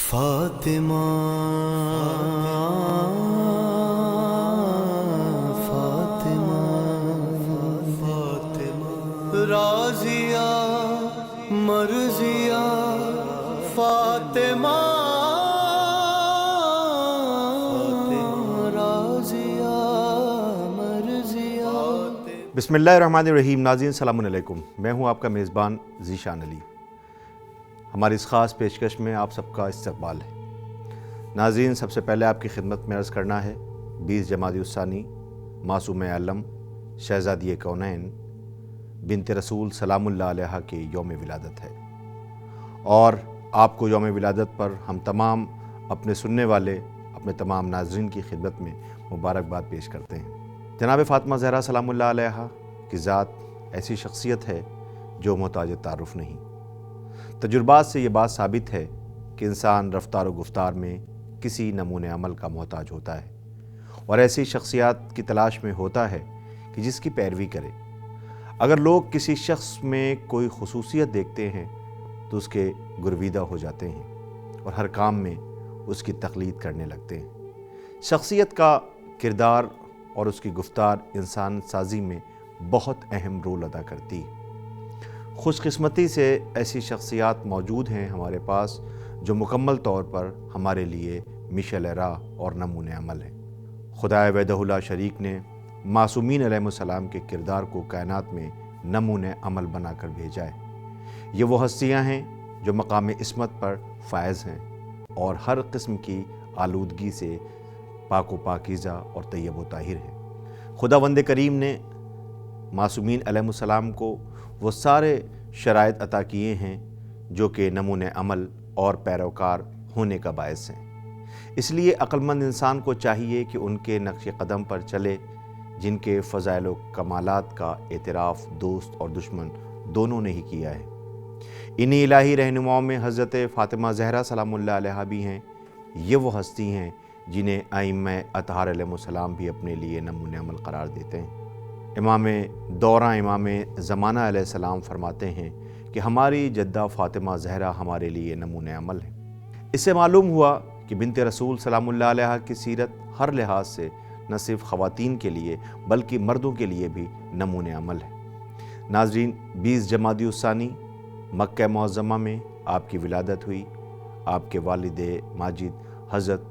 فاطمہ فاطمہ فاطمہ رازیہ مرضیہ فاطمہ رازیہ مرضیہ۔ بسم اللہ الرحمن الرحیم۔ ناظرین السلام علیکم، میں ہوں آپ کا میزبان ذیشان علی۔ ہماری اس خاص پیشکش میں آپ سب کا استقبال ہے۔ ناظرین، سب سے پہلے آپ کی خدمت میں عرض کرنا ہے 20 جمادی الثانی معصوم عالم شہزادی کونین بنت رسول سلام اللہ علیہ کے یوم ولادت ہے، اور آپ کو یوم ولادت پر ہم تمام اپنے سننے والے اپنے تمام ناظرین کی خدمت میں مبارکباد پیش کرتے ہیں۔ جناب فاطمہ زہرا سلام اللہ علیہ کی ذات ایسی شخصیت ہے جو محتاج تعارف نہیں۔ تجربات سے یہ بات ثابت ہے کہ انسان رفتار و گفتار میں کسی نمونے عمل کا محتاج ہوتا ہے، اور ایسی شخصیات کی تلاش میں ہوتا ہے کہ جس کی پیروی کرے۔ اگر لوگ کسی شخص میں کوئی خصوصیت دیکھتے ہیں تو اس کے گرویدہ ہو جاتے ہیں اور ہر کام میں اس کی تقلید کرنے لگتے ہیں۔ شخصیت کا کردار اور اس کی گفتار انسان سازی میں بہت اہم رول ادا کرتی ہے۔ خوش قسمتی سے ایسی شخصیات موجود ہیں ہمارے پاس جو مکمل طور پر ہمارے لیے مشعل راہ اور نمونۂ عمل ہیں۔ خدائے وحدہ لا شریک نے معصومین علیہ السلام کے کردار کو کائنات میں نمونۂ عمل بنا کر بھیجا ہے۔ یہ وہ ہستیاں ہیں جو مقام عصمت پر فائز ہیں اور ہر قسم کی آلودگی سے پاک و پاکیزہ اور طیب و طاہر ہیں۔ خداوند کریم نے معصومین علیہ السلام کو وہ سارے شرائط عطا کیے ہیں جو کہ نمونۂ عمل اور پیروکار ہونے کا باعث ہیں۔ اس لیے عقل مند انسان کو چاہیے کہ ان کے نقش قدم پر چلے جن کے فضائل و کمالات کا اعتراف دوست اور دشمن دونوں نے ہی کیا ہے۔ انہی الہی رہنماؤں میں حضرت فاطمہ زہرا سلام اللہ علیہ بھی ہیں۔ یہ وہ ہستی ہیں جنہیں ائمہ اطہار علیہ السلام بھی اپنے لیے نمونۂ عمل قرار دیتے ہیں۔ امام دورہ امام زمانہ علیہ السلام فرماتے ہیں کہ ہماری جدہ فاطمہ زہرا ہمارے لیے نمونۂ عمل ہے۔ اس سے معلوم ہوا کہ بنت رسول سلام اللہ علیہ کی سیرت ہر لحاظ سے نہ صرف خواتین کے لیے بلکہ مردوں کے لیے بھی نمونۂ عمل ہے۔ ناظرین، 20 جمادی الثانی مکہ معظمہ میں آپ کی ولادت ہوئی۔ آپ کے والد ماجد حضرت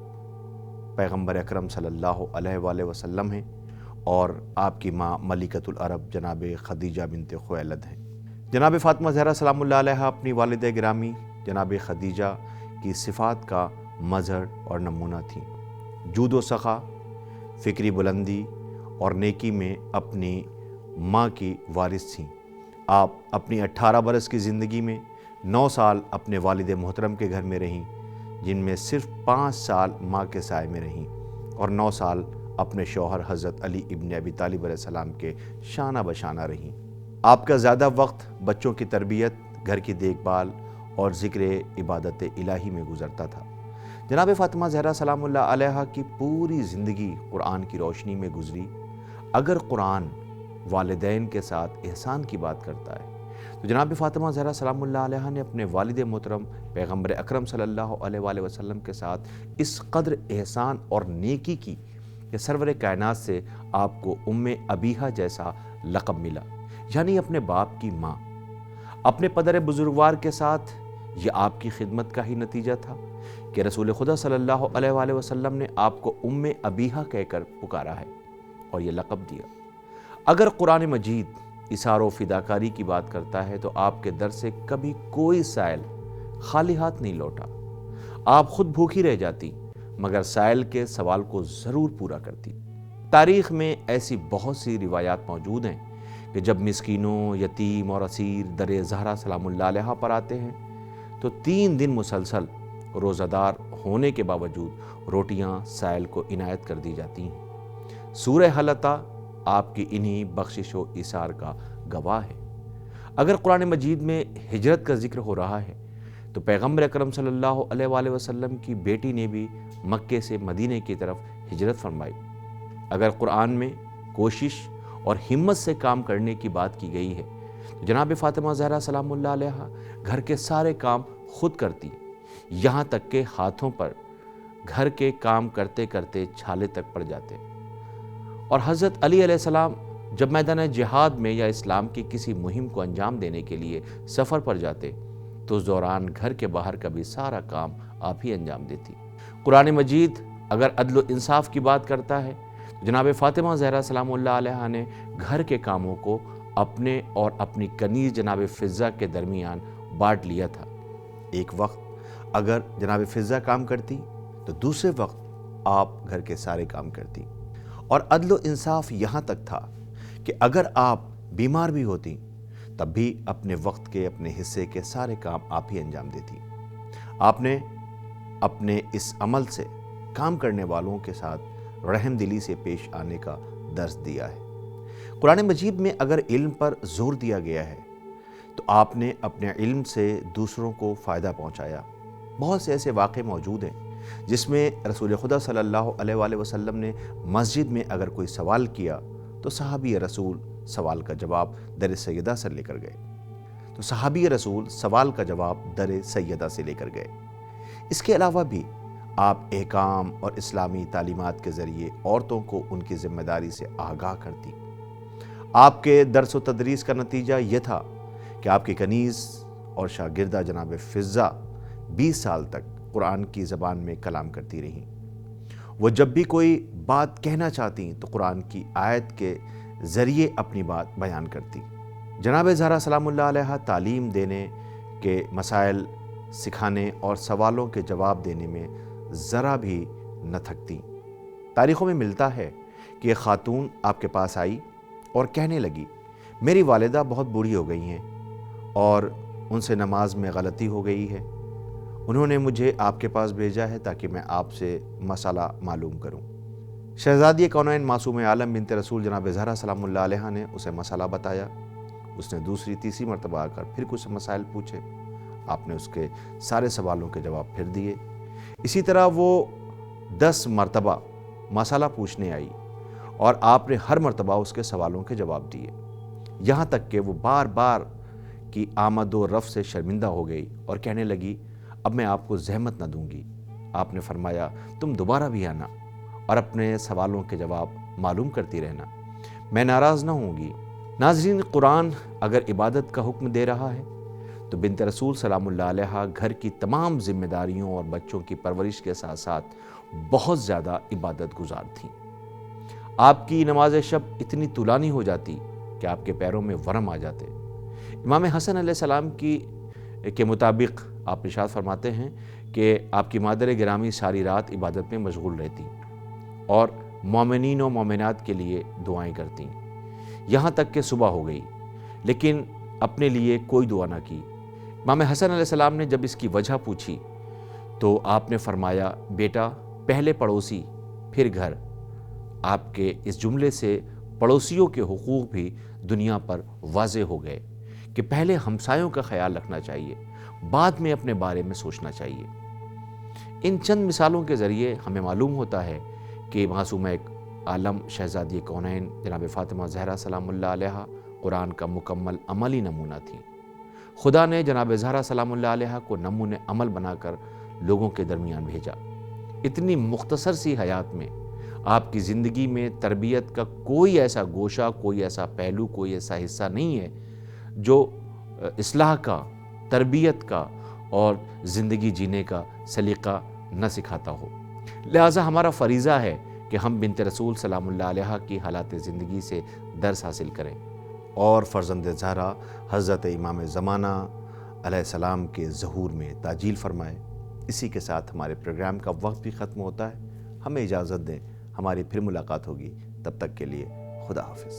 پیغمبر اکرم صلی اللہ علیہ وآلہ وسلم ہیں، اور آپ کی ماں ملکۃ العرب جناب خدیجہ بنت خویلد ہیں۔ جناب فاطمہ زہرا سلام اللہ علیہ اپنی والدہ گرامی جناب خدیجہ کی صفات کا مظہر اور نمونہ تھیں۔ جود و سخا، فکری بلندی اور نیکی میں اپنی ماں کی وارث تھیں۔ آپ اپنی 18 برس کی زندگی میں 9 سال اپنے والد محترم کے گھر میں رہیں، جن میں صرف 5 سال ماں کے سائے میں رہیں، اور 9 سال اپنے شوہر حضرت علی ابن ابی طالب علیہ السلام کے شانہ بشانہ رہیں۔ آپ کا زیادہ وقت بچوں کی تربیت، گھر کی دیکھ بھال اور ذکر عبادت الہی میں گزرتا تھا۔ جناب فاطمہ زہرا سلام اللہ علیہ کی پوری زندگی قرآن کی روشنی میں گزری۔ اگر قرآن والدین کے ساتھ احسان کی بات کرتا ہے تو جناب فاطمہ زہرا سلام اللہ علیہ نے اپنے والد محترم پیغمبر اکرم صلی اللہ علیہ وآلہ وسلم کے ساتھ اس قدر احسان اور نیکی کی کہ سرور کائنات سے آپ کو ام ابیہا جیسا لقب ملا، یعنی اپنے باپ کی ماں۔ اپنے پدر بزرگوار کے ساتھ یہ آپ کی خدمت کا ہی نتیجہ تھا کہ رسول خدا صلی اللہ علیہ وآلہ وسلم نے آپ کو ام ابیہا کہہ کر پکارا ہے اور یہ لقب دیا۔ اگر قرآن مجید اثار و فداکاری کی بات کرتا ہے تو آپ کے در سے کبھی کوئی سائل خالی ہاتھ نہیں لوٹا۔ آپ خود بھوکی رہ جاتی مگر سائل کے سوال کو ضرور پورا کرتی۔ تاریخ میں ایسی بہت سی روایات موجود ہیں کہ جب مسکینوں، یتیم اور اسیر در زہرا سلام اللہ علیہ پر آتے ہیں تو 3 دن مسلسل روزہ دار ہونے کے باوجود روٹیاں سائل کو عنایت کر دی جاتی ہیں۔ سورہ حلقہ آپ کی انہی بخشش و ایثار کا گواہ ہے۔ اگر قرآن مجید میں ہجرت کا ذکر ہو رہا ہے تو پیغمبر اکرم صلی اللہ علیہ وآلہ وسلم کی بیٹی نے بھی مکے سے مدینے کی طرف ہجرت فرمائی۔ اگر قرآن میں کوشش اور ہمت سے کام کرنے کی بات کی گئی ہے تو جناب فاطمہ زہرا سلام اللہ علیہ گھر کے سارے کام خود کرتی، یہاں تک کہ ہاتھوں پر گھر کے کام کرتے کرتے چھالے تک پڑ جاتے۔ اور حضرت علی علیہ السلام جب میدان جہاد میں یا اسلام کی کسی مہم کو انجام دینے کے لیے سفر پر جاتے تو اس دوران گھر کے باہر کا بھی سارا کام آپ ہی انجام دیتی۔ قرآن مجید اگر عدل و انصاف کی بات کرتا ہے تو جناب فاطمہ زہرا سلام اللہ علیہا نے گھر کے کاموں کو اپنے اور اپنی کنیز جناب فضہ کے درمیان بانٹ لیا تھا۔ ایک وقت اگر جناب فضہ کام کرتی تو دوسرے وقت آپ گھر کے سارے کام کرتی۔ اور عدل و انصاف یہاں تک تھا کہ اگر آپ بیمار بھی ہوتی تب بھی اپنے وقت کے اپنے حصے کے سارے کام آپ ہی انجام دیتی۔ آپ نے اپنے اس عمل سے کام کرنے والوں کے ساتھ رحم دلی سے پیش آنے کا درس دیا ہے۔ قرآن مجید میں اگر علم پر زور دیا گیا ہے تو آپ نے اپنے علم سے دوسروں کو فائدہ پہنچایا۔ بہت سے ایسے واقعے موجود ہیں جس میں رسول خدا صلی اللہ علیہ وآلہ وسلم نے مسجد میں اگر کوئی سوال کیا تو صحابی رسول سوال کا جواب در سیدہ سے لے کر گئے۔ اس کے علاوہ بھی آپ احکام اور اسلامی تعلیمات کے ذریعے عورتوں کو ان کی ذمہ داری سے آگاہ کرتی۔ آپ کے درس و تدریس کا نتیجہ یہ تھا کہ آپ کی کنیز اور شاگردہ جناب فضہ 20 سال تک قرآن کی زبان میں کلام کرتی رہیں۔ وہ جب بھی کوئی بات کہنا چاہتی تو قرآن کی آیت کے ذریعے اپنی بات بیان کرتی۔ جناب زہرا سلام اللہ علیہ تعلیم دینے کے مسائل سکھانے اور سوالوں کے جواب دینے میں ذرا بھی نہ تھکتی۔ تاریخوں میں ملتا ہے کہ ایک خاتون آپ کے پاس آئی اور کہنے لگی، میری والدہ بہت بوڑھی ہو گئی ہیں اور ان سے نماز میں غلطی ہو گئی ہے۔ انہوں نے مجھے آپ کے پاس بھیجا ہے تاکہ میں آپ سے مسئلہ معلوم کروں۔ شہزادی کونین معصوم عالم بنت رسول جناب زہرا سلام اللہ علیہ نے اسے مسئلہ بتایا۔ اس نے دوسری تیسری مرتبہ آ کر پھر کچھ مسائل پوچھے۔ آپ نے اس کے سارے سوالوں کے جواب پھر دیے۔ اسی طرح وہ 10 مرتبہ مسئلہ پوچھنے آئی اور آپ نے ہر مرتبہ اس کے سوالوں کے جواب دیے، یہاں تک کہ وہ بار بار کی آمد و رفع سے شرمندہ ہو گئی اور کہنے لگی، اب میں آپ کو زحمت نہ دوں گی۔ آپ نے فرمایا، تم دوبارہ بھی آنا اور اپنے سوالوں کے جواب معلوم کرتی رہنا، میں ناراض نہ ہوں گی۔ ناظرین، قرآن اگر عبادت کا حکم دے رہا ہے تو بنت رسول سلام اللہ علیہ گھر کی تمام ذمہ داریوں اور بچوں کی پرورش کے ساتھ ساتھ بہت زیادہ عبادت گزار تھیں۔ آپ کی نماز شب اتنی طولانی ہو جاتی کہ آپ کے پیروں میں ورم آ جاتے۔ امام حسن علیہ السلام کے مطابق آپ ارشاد فرماتے ہیں کہ آپ کی مادر گرامی ساری رات عبادت میں مشغول رہتی اور مومنین و مومنات کے لیے دعائیں کرتی، یہاں تک کہ صبح ہو گئی، لیکن اپنے لیے کوئی دعا نہ کی۔ امام حسن علیہ السلام نے جب اس کی وجہ پوچھی تو آپ نے فرمایا، بیٹا، پہلے پڑوسی پھر گھر۔ آپ کے اس جملے سے پڑوسیوں کے حقوق بھی دنیا پر واضح ہو گئے کہ پہلے ہمسایوں کا خیال رکھنا چاہیے، بعد میں اپنے بارے میں سوچنا چاہیے۔ ان چند مثالوں کے ذریعے ہمیں معلوم ہوتا ہے کہ معصومہ عالم شہزادی کونین جناب فاطمہ زہرا سلام اللہ علیہ قرآن کا مکمل عملی نمونہ تھی۔ خدا نے جناب زہرا سلام اللہ علیہ کو نمونہ عمل بنا کر لوگوں کے درمیان بھیجا۔ اتنی مختصر سی حیات میں آپ کی زندگی میں تربیت کا کوئی ایسا گوشہ، کوئی ایسا پہلو، کوئی ایسا حصہ نہیں ہے جو اصلاح کا، تربیت کا اور زندگی جینے کا سلیقہ نہ سکھاتا ہو۔ لہٰذا ہمارا فریضہ ہے کہ ہم بنت رسول سلام اللہ علیہ کی حالات زندگی سے درس حاصل کریں اور فرزند زہرا حضرت امام زمانہ علیہ السلام کے ظہور میں تعجیل فرمائے۔ اسی کے ساتھ ہمارے پروگرام کا وقت بھی ختم ہوتا ہے۔ ہمیں اجازت دیں، ہماری پھر ملاقات ہوگی، تب تک کے لیے خدا حافظ۔